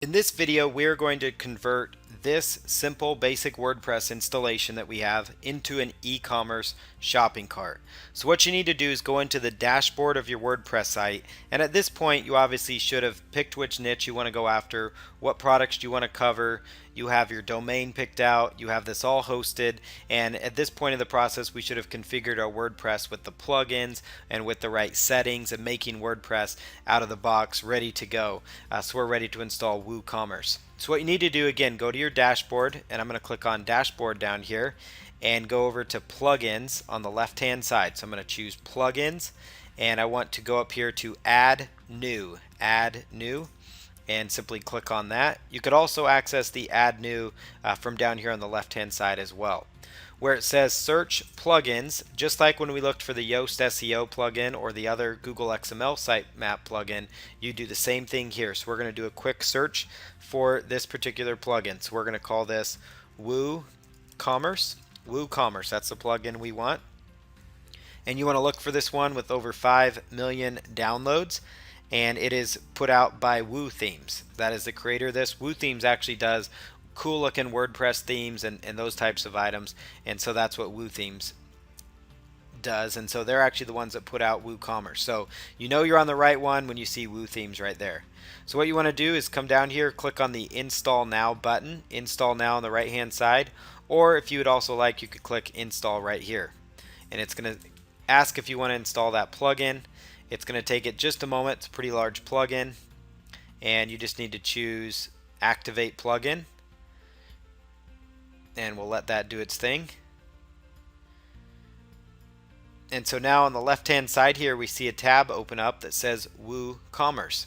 In this video, we're going to convert this simple basic WordPress installation that we have into an e-commerce shopping cart. So what you need to do is go into the dashboard of your WordPress site, and at this point you obviously should have picked which niche you want to go after, what products you want to cover, you have your domain picked out, you have this all hosted, and at this point in the process we should have configured our WordPress with the plugins and with the right settings and making WordPress out of the box ready to go. So we're ready to install Woocommerce. So what you need to do, again, go to your dashboard, and I'm going to click on dashboard down here and go over to plugins on the left hand side. So I'm going to choose plugins, and I want to go up here to add new, and simply click on that. You could also access the add new from down here on the left hand side as well. Where it says search plugins, just like when we looked for the Yoast SEO plugin or the other Google XML sitemap plugin, you do the same thing here. So we're going to do a quick search for this particular plugin. So we're going to call this Woocommerce. Woocommerce, that's the plugin we want. And you want to look for this one with over 5 million downloads. And it is put out by Woo Themes. That is the creator of this. Woo Themes actually does cool looking WordPress themes and those types of items, and so that's what Woo Themes does, and so they're actually the ones that put out WooCommerce. So you know you're on the right one when you see Woo Themes right there. So what you want to do is come down here, click on the Install Now button, Install Now on the right hand side, or if you would also like, you could click Install right here, and it's going to ask if you want to install that plugin. It's going to take it just a moment. It's a pretty large plugin, and you just need to choose Activate Plugin, and we'll let that do its thing. And so now on the left hand side here we see a tab open up that says Woocommerce.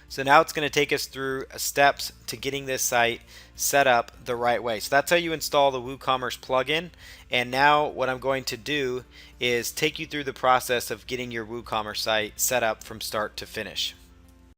So now it's going to take us through steps to getting this site set up the right way. So that's how you install the Woocommerce plugin. And now what I'm going to do is take you through the process of getting your Woocommerce site set up from start to finish.